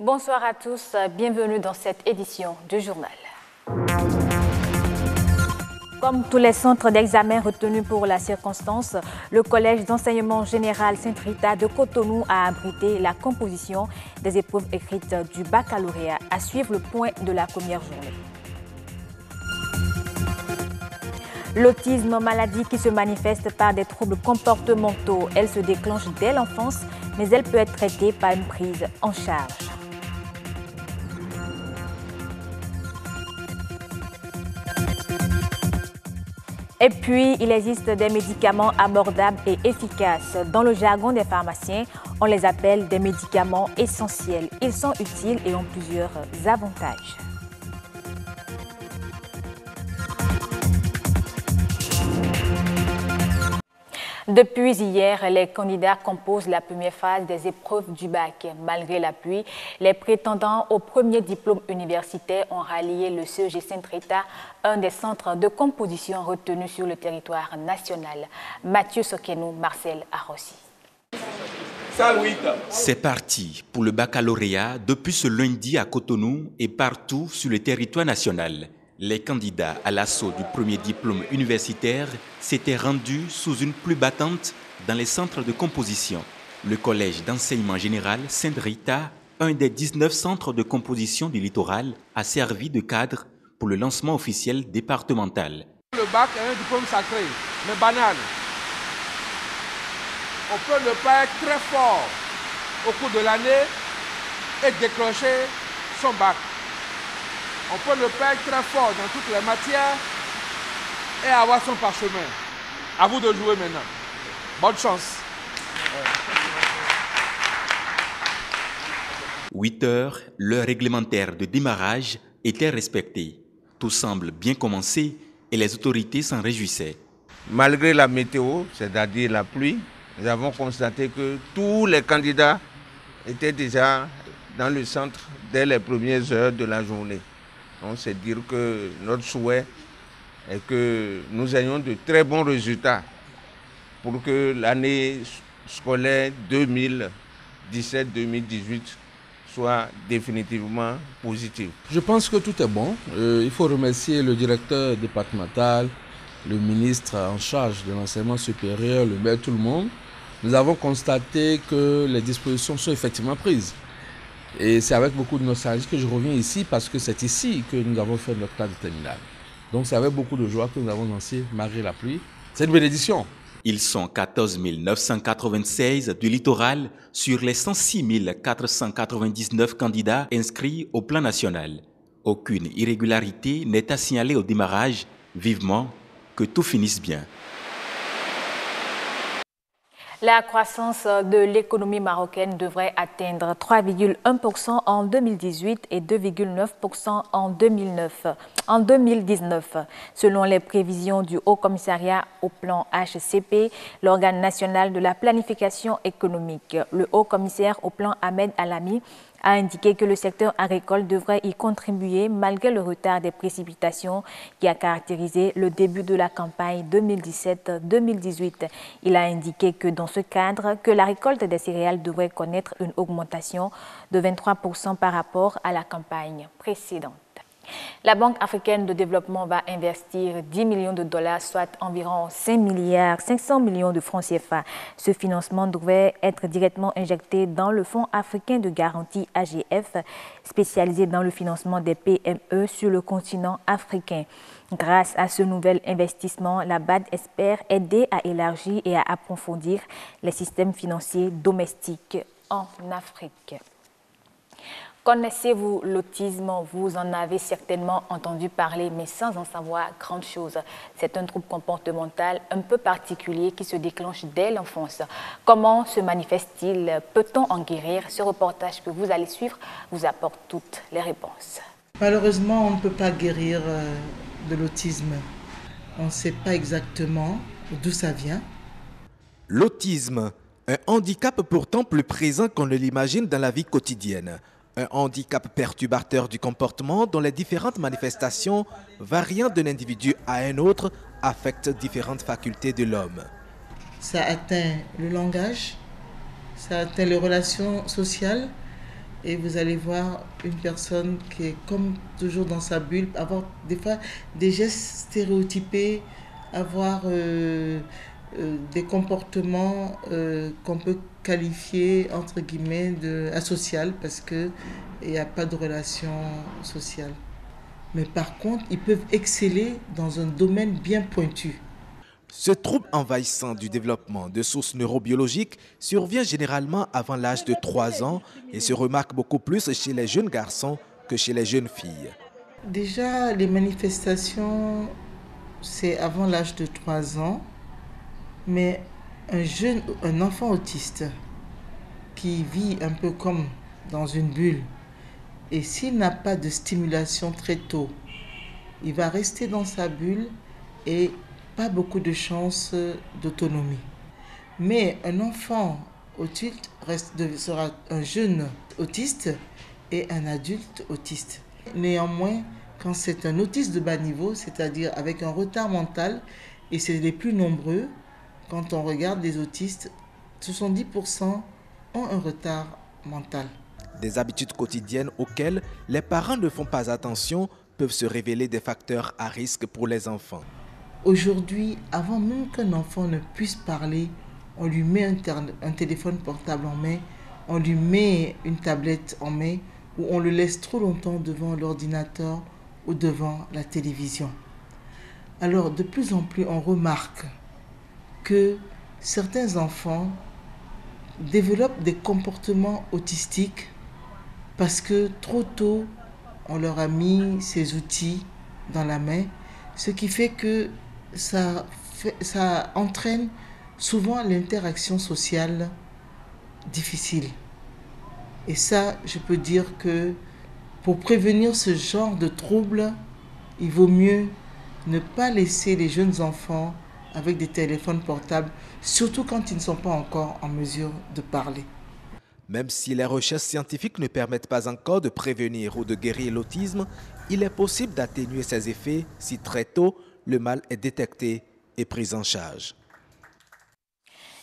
Bonsoir à tous, bienvenue dans cette édition du journal. Comme tous les centres d'examen retenus pour la circonstance, le Collège d'enseignement général Sainte-Rita de Cotonou a abrité la composition des épreuves écrites du baccalauréat. À suivre le point de la première journée. L'autisme, maladie qui se manifeste par des troubles comportementaux. Elle se déclenche dès l'enfance, mais elle peut être traitée par une prise en charge. Et puis, il existe des médicaments abordables et efficaces. Dans le jargon des pharmaciens, on les appelle des médicaments essentiels. Ils sont utiles et ont plusieurs avantages. Depuis hier, les candidats composent la première phase des épreuves du bac. Malgré la pluie, les prétendants au premier diplôme universitaire ont rallié le CEG Sainte-Rita, un des centres de composition retenus sur le territoire national. Mathieu Sokenou, Marcel Arrossi. C'est parti pour le baccalauréat depuis ce lundi à Cotonou et partout sur le territoire national. Les candidats à l'assaut du premier diplôme universitaire s'étaient rendus sous une pluie battante dans les centres de composition. Le Collège d'enseignement général Sainte-Rita, un des 19 centres de composition du littoral, a servi de cadre pour le lancement officiel départemental. Le bac est un diplôme sacré, mais banal. On peut ne pas être très fort au cours de l'année et décrocher son bac. On peut ne pas être très fort dans toutes les matières et avoir son parchemin. À vous de jouer maintenant. Bonne chance. 8 heures, l'heure réglementaire de démarrage était respectée. Tout semble bien commencer et les autorités s'en réjouissaient. Malgré la météo, c'est-à-dire la pluie, nous avons constaté que tous les candidats étaient déjà dans le centre dès les premières heures de la journée. Donc c'est dire que notre souhait est que nous ayons de très bons résultats pour que l'année scolaire 2017-2018 soit définitivement positive. Je pense que tout est bon. Il faut remercier le directeur départemental, le ministre en charge de l'enseignement supérieur, le maire, tout le monde. Nous avons constaté que les dispositions sont effectivement prises. Et c'est avec beaucoup de nostalgie que je reviens ici parce que c'est ici que nous avons fait notre classe de terminale. Donc c'est avec beaucoup de joie que nous avons lancé malgré la pluie. C'est une bénédiction. Ils sont 14 996 du littoral sur les 106 499 candidats inscrits au plan national. Aucune irrégularité n'est à signaler au démarrage. Vivement que tout finisse bien. La croissance de l'économie marocaine devrait atteindre 3,1% en 2018 et 2,9% en 2019. Selon les prévisions du Haut Commissariat au plan HCP, l'organe national de la planification économique, le Haut Commissaire au plan Ahmed Alami, a indiqué que le secteur agricole devrait y contribuer malgré le retard des précipitations qui a caractérisé le début de la campagne 2017-2018. Il a indiqué que dans ce cadre, que la récolte des céréales devrait connaître une augmentation de 23% par rapport à la campagne précédente. La Banque africaine de développement va investir 10 millions de dollars, soit environ 5,5 milliards de francs CFA. Ce financement devrait être directement injecté dans le Fonds africain de garantie AGF, spécialisé dans le financement des PME sur le continent africain. Grâce à ce nouvel investissement, la BAD espère aider à élargir et à approfondir les systèmes financiers domestiques en Afrique. Connaissez-vous l'autisme? Vous en avez certainement entendu parler, mais sans en savoir grande chose. C'est un trouble comportemental un peu particulier qui se déclenche dès l'enfance. Comment se manifeste-t-il? Peut-on en guérir? Ce reportage que vous allez suivre vous apporte toutes les réponses. Malheureusement, on ne peut pas guérir de l'autisme. On ne sait pas exactement d'où ça vient. L'autisme, un handicap pourtant plus présent qu'on ne l'imagine dans la vie quotidienne. Un handicap perturbateur du comportement dont les différentes manifestations, variant d'un individu à un autre, affectent différentes facultés de l'homme. Ça atteint le langage, ça atteint les relations sociales, et vous allez voir une personne qui est comme toujours dans sa bulle, avoir des fois des gestes stéréotypés, avoir des comportements qu'on peut qualifier entre guillemets d'asocial parce qu'il n'y a pas de relation sociale. Mais par contre, ils peuvent exceller dans un domaine bien pointu. Ce trouble envahissant du développement de sources neurobiologiques survient généralement avant l'âge de 3 ans et se remarque beaucoup plus chez les jeunes garçons que chez les jeunes filles. Déjà, les manifestations, c'est avant l'âge de 3 ans, mais un enfant autiste qui vit un peu comme dans une bulle, et s'il n'a pas de stimulation très tôt, il va rester dans sa bulle et pas beaucoup de chances d'autonomie. Mais un enfant autiste sera un jeune autiste et un adulte autiste. Néanmoins, quand c'est un autiste de bas niveau, c'est-à-dire avec un retard mental, et c'est les plus nombreux, quand on regarde les autistes, 70% ont un retard mental. Des habitudes quotidiennes auxquelles les parents ne font pas attention peuvent se révéler des facteurs à risque pour les enfants. Aujourd'hui, avant même qu'un enfant ne puisse parler, on lui met un téléphone portable en main, on lui met une tablette en main, ou on le laisse trop longtemps devant l'ordinateur ou devant la télévision. Alors, de plus en plus, on remarque que certains enfants développent des comportements autistiques parce que trop tôt, on leur a mis ces outils dans la main, ce qui fait que ça entraîne souvent l'interaction sociale difficile. Et ça, je peux dire que pour prévenir ce genre de troubles, il vaut mieux ne pas laisser les jeunes enfants avec des téléphones portables, surtout quand ils ne sont pas encore en mesure de parler. Même si les recherches scientifiques ne permettent pas encore de prévenir ou de guérir l'autisme, il est possible d'atténuer ses effets si très tôt le mal est détecté et pris en charge.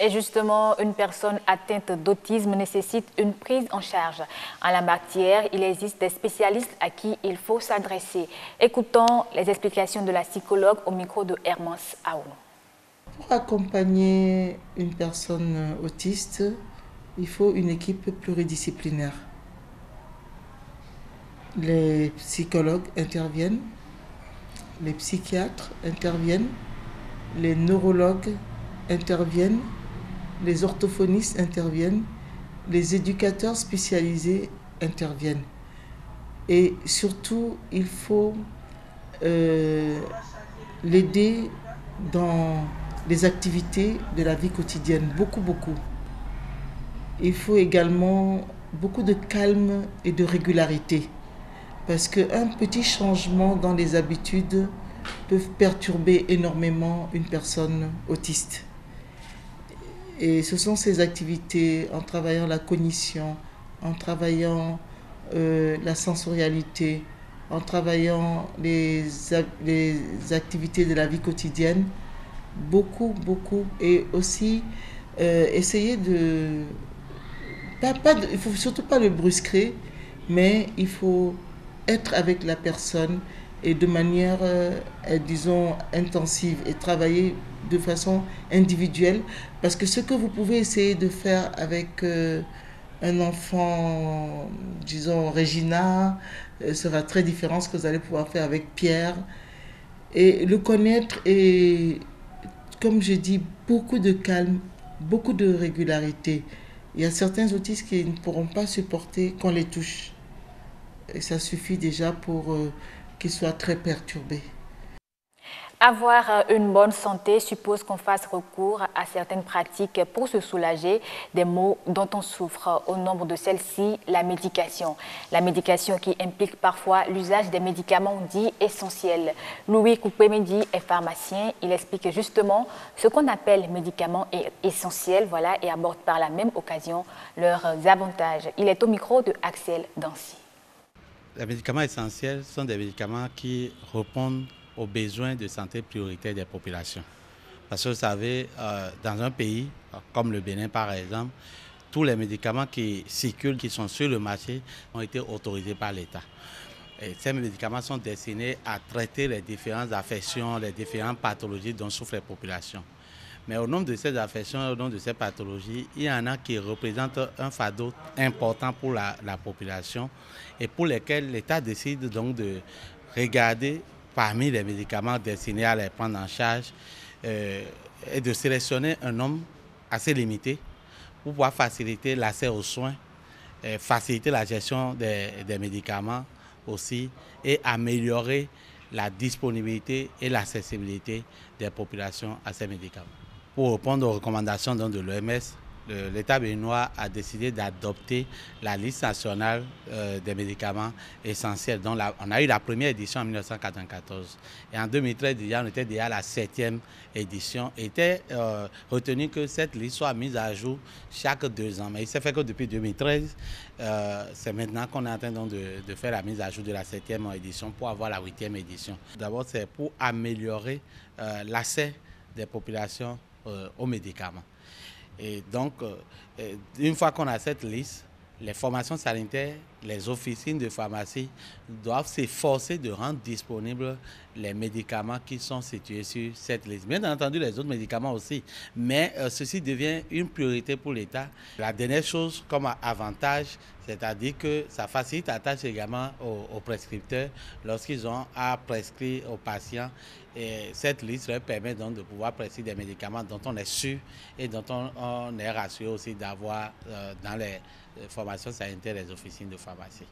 Et justement, une personne atteinte d'autisme nécessite une prise en charge. En la matière, il existe des spécialistes à qui il faut s'adresser. Écoutons les explications de la psychologue au micro de Hermance Aoun. Pour accompagner une personne autiste, il faut une équipe pluridisciplinaire. Les psychologues interviennent, les psychiatres interviennent, les neurologues interviennent, les orthophonistes interviennent, les éducateurs spécialisés interviennent. Et surtout, il faut l'aider dans les activités de la vie quotidienne, beaucoup. Il faut également beaucoup de calme et de régularité, parce qu'un petit changement dans les habitudes peut perturber énormément une personne autiste. Et ce sont ces activités, en travaillant la cognition, en travaillant la sensorialité, en travaillant les activités de la vie quotidienne, beaucoup, et aussi essayer de... il ne faut surtout pas le brusquer, mais il faut être avec la personne et de manière, disons, intensive et travailler de façon individuelle. Parce que ce que vous pouvez essayer de faire avec un enfant, disons, Regina, sera très différent de ce que vous allez pouvoir faire avec Pierre. Et le connaître et, comme je dis, beaucoup de calme, beaucoup de régularité. Il y a certains autistes qui ne pourront pas supporter qu'on les touche. Et ça suffit déjà pour qu'ils soient très perturbés. Avoir une bonne santé suppose qu'on fasse recours à certaines pratiques pour se soulager des maux dont on souffre. Au nombre de celles-ci, la médication. La médication qui implique parfois l'usage des médicaments dits essentiels. Louis Koupé-Medi est pharmacien. Il explique justement ce qu'on appelle médicaments essentiels, voilà, et aborde par la même occasion leurs avantages. Il est au micro de Axel Dancy. Les médicaments essentiels sont des médicaments qui répondent aux besoins de santé prioritaires des populations. Parce que vous savez, dans un pays comme le Bénin par exemple, tous les médicaments qui circulent, qui sont sur le marché, ont été autorisés par l'État. Ces médicaments sont destinés à traiter les différentes affections, les différentes pathologies dont souffrent les populations. Mais au nombre de ces affections, au nombre de ces pathologies, il y en a qui représentent un fardeau important pour la population et pour lesquels l'État décide donc de regarder parmi les médicaments destinés à les prendre en charge et de sélectionner un nombre assez limité pour pouvoir faciliter l'accès aux soins, faciliter la gestion des médicaments aussi et améliorer la disponibilité et l'accessibilité des populations à ces médicaments. Pour répondre aux recommandations de l'OMS, l'État béninois a décidé d'adopter la liste nationale des médicaments essentiels. Donc on a eu la première édition en 1994. Et en 2013, on était déjà à la 7e édition. Il était retenu que cette liste soit mise à jour chaque 2 ans. Mais il s'est fait que depuis 2013, c'est maintenant qu'on est en train donc de faire la mise à jour de la 7e édition pour avoir la 8e édition. D'abord, c'est pour améliorer l'accès des populations aux médicaments. Et donc, une fois qu'on a cette liste, les formations sanitaires, les officines de pharmacie doivent s'efforcer de rendre disponibles les médicaments qui sont situés sur cette liste. Bien entendu, les autres médicaments aussi, mais ceci devient une priorité pour l'État. La dernière chose comme avantage, c'est-à-dire que ça facilite la tâche également aux prescripteurs lorsqu'ils ont à prescrire aux patients. Et cette liste leur permet donc de pouvoir prescrire des médicaments dont on est sûr et dont on est rassuré aussi d'avoir dans les formations sanitaires des officines de pharmacie.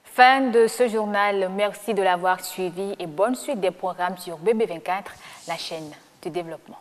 Fin de ce journal. Merci de l'avoir suivi et bonne suite des programmes sur BB24, la chaîne du développement.